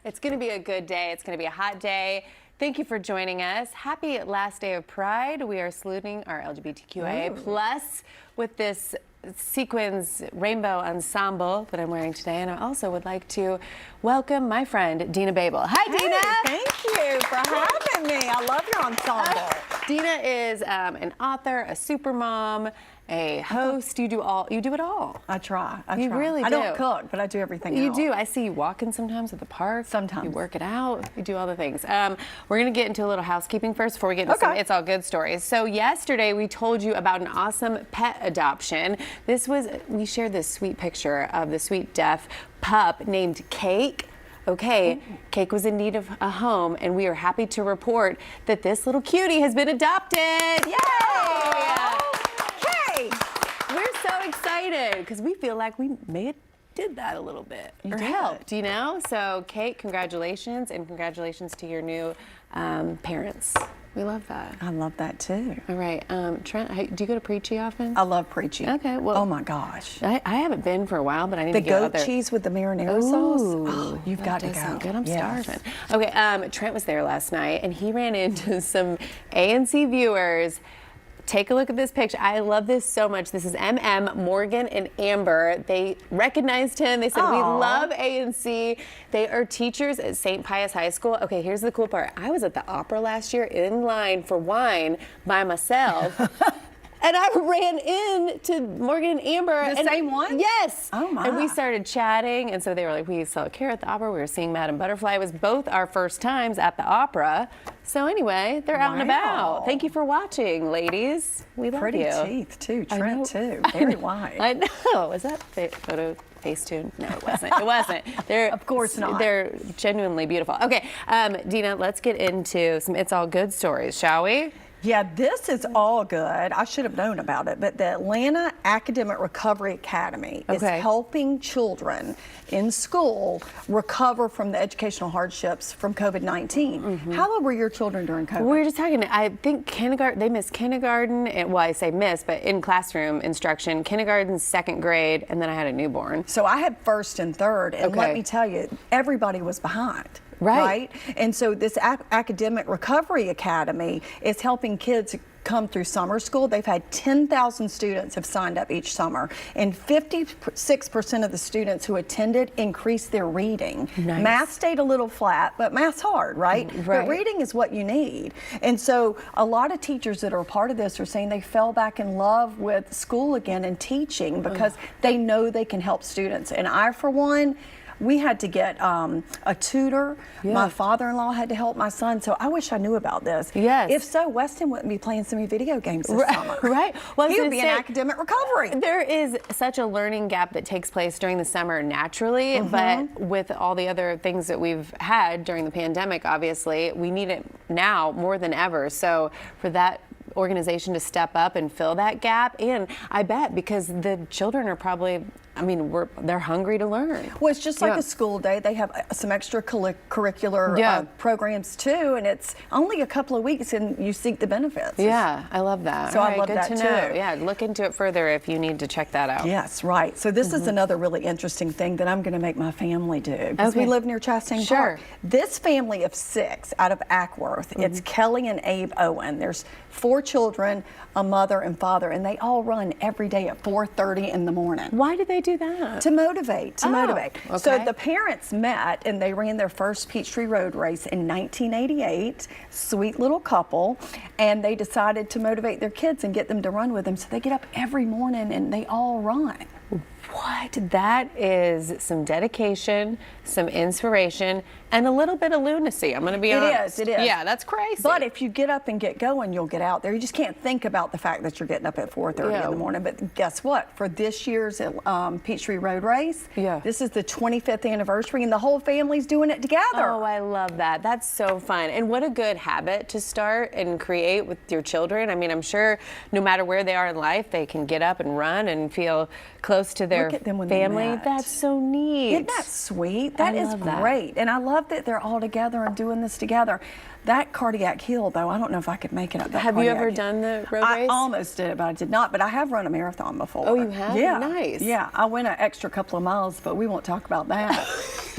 It's going to be a good day. It's going to be a hot day. Thank you for joining us. Happy last day of Pride. We are saluting our LGBTQIA plus with this sequins rainbow ensemble that I'm wearing today. And I also would like to welcome my friend, Dina Babel. Hi, Dina. Thank you for having me. I love your ensemble. Dina is an author, a supermom, a host. You do it all. I try. You really do. I don't cook, but I do everything else. You do. I see you walking sometimes at the park. Sometimes. You work it out. You do all the things. We're going to get into a little housekeeping first before we get into some It's All Good stories. So yesterday we told you about an awesome pet adoption. We shared this sweet picture of the sweet deaf pup named Cake. Okay, Cake was in need of a home, and we are happy to report that this little cutie has been adopted. Yay! We're so excited because we feel like we did that a little bit or helped, you know? So, Kate, congratulations, and congratulations to your new parents. We love that. I love that too. All right, Trent, do you go to Preachy often? I love Preachy. Okay, well. Oh my gosh. I haven't been for a while, but I need to get The goat cheese with the marinara sauce. Oh, you've got to go. Sound good. I'm starving. Okay, Trent was there last night, and he ran into some A&C viewers. Take a look at this picture. I love this so much. This is Morgan, and Amber. They recognized him. They said, we love A&C. They are teachers at St. Pius High School. Okay, here's the cool part. I was at the opera last year in line for wine by myself. And I ran into Morgan and Amber. The same one? Yes. Oh, my. And we started chatting. And so they were like, we saw Cara at the opera. We were seeing Madame Butterfly. It was both our first times at the opera. So anyway, they're out and about. Thank you for watching, ladies. We love you. Pretty teeth, too. Trent, too. Very white. I know. Was that photo Facetune? No, it wasn't. It wasn't. They're, of course not. They're genuinely beautiful. Okay, Dina, let's get into some It's All Good stories, shall we? Yeah, this is all good. I should have known about it, but the Atlanta Academic Recovery Academy is helping children in school recover from the educational hardships from COVID-19. How old were your children during COVID? We were just talking, I think kindergarten, they missed kindergarten, well, I say miss, but in classroom instruction, kindergarten, second grade, and then I had a newborn. So I had first and third, and let me tell you, everybody was behind. Right. And so this Academic Recovery Academy is helping kids come through summer school. They've had 10,000 students have signed up each summer, and 56% of the students who attended increased their reading. Nice. Math stayed a little flat, but math's hard, right? But reading is what you need. And so a lot of teachers that are a part of this are saying they fell back in love with school again and teaching because they know they can help students. And I, for one, we had to get a tutor. My father-in-law had to help my son, so I wish I knew about this. Yes. If so, Weston wouldn't be playing so many video games this summer. Right. Well, he would be in academic recovery. There is such a learning gap that takes place during the summer naturally, but with all the other things that we've had during the pandemic, obviously, we need it now more than ever. So for that organization to step up and fill that gap, and I bet because the children are probably, I mean, they're hungry to learn. Well, it's just like a school day. They have some extra curricular programs too, and it's only a couple of weeks, and you seek the benefits. Yeah, I love that. So I love that too. Yeah, look into it further if you need to check that out. Yes, right. So this is another really interesting thing that I'm going to make my family do because we live near Chastain Park. This family of 6 out of Ackworth, it's Kelly and Abe Owen. There's 4 children, a mother and father, and they all run every day at 4:30 in the morning. Why do they do that? To motivate, motivate. Okay. So the parents met and they ran their first Peachtree Road race in 1988, sweet little couple, and they decided to motivate their kids and get them to run with them. So they get up every morning and they all run. What? That is some dedication, some inspiration, and a little bit of lunacy. I'm going to be honest. It is. Yeah, that's crazy. But if you get up and get going, you'll get out there. You just can't think about the fact that you're getting up at 4:30 in the morning. But guess what? For this year's Peachtree Road Race, this is the 25th anniversary, and the whole family's doing it together. Oh, I love that. That's so fun. And what a good habit to start and create with your children. I mean, I'm sure no matter where they are in life, they can get up and run and feel close to their family. That's so neat. Isn't that sweet? That is great. And I love that they're all together and doing this together. That cardiac hill, though, I don't know if I could make it up. Have you ever done the road race? I almost did it, but I did not. But I have run a marathon before. Oh, you have? Yeah. Nice. Yeah, I went an extra couple of miles, but we won't talk about that.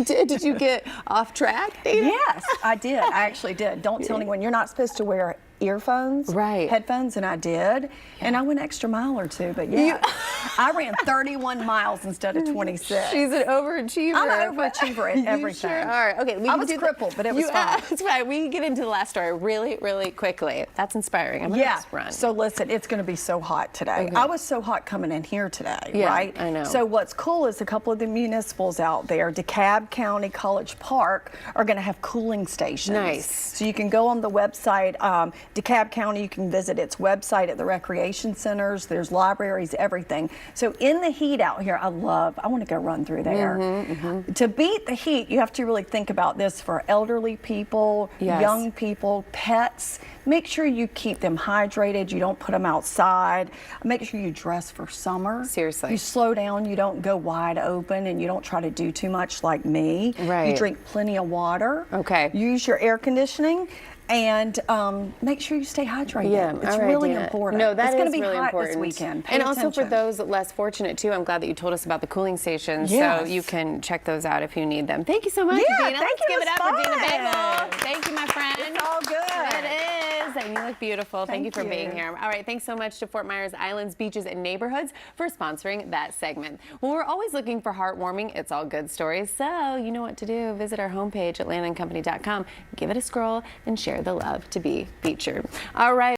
Did you get off track, Dana? Yes, I did. I actually did. Don't tell anyone. You're not supposed to wear earphones, headphones, and I did. And I went extra mile or two, but yeah. I ran 31 miles instead of 26. She's an overachiever. I'm an overachiever at everything. Sure are. Okay, I was crippled, but it was fine. That's fine. We can get into the last story really, really quickly. That's inspiring. I'm going to run. So listen, it's going to be so hot today. Okay. I was so hot coming in here today, right? I know. So what's cool is a couple of the municipals out there, DeKalb County College Park, are going to have cooling stations. Nice. So you can go on the website, DeKalb County, you can visit its website at the recreation centers. There's libraries, everything. So in the heat out here, I want to go run through there. To beat the heat, you have to really think about this for elderly people, young people, pets. Make sure you keep them hydrated. You don't put them outside. Make sure you dress for summer. Seriously. You slow down. You don't go wide open, and you don't try to do too much like me. Right. You drink plenty of water. Okay. Use your air conditioning. And make sure you stay hydrated. Yeah, it's really important. No, that it's going is to be really hot important this weekend. Pay and also for attention. those less fortunate too, I'm glad that you told us about the cooling stations, so you can check those out if you need them. Thank you so much, Dana. Let's give it up for Dana Bagel. fun. Thank you, my friend. It's all good. It is, and you look beautiful. Thank you for being here. All right, thanks so much to Fort Myers Islands Beaches and Neighborhoods for sponsoring that segment. Well, we're always looking for heartwarming, it's all good stories, so you know what to do. Visit our homepage at landandcompany.com, give it a scroll, and share the love to be featured. All right.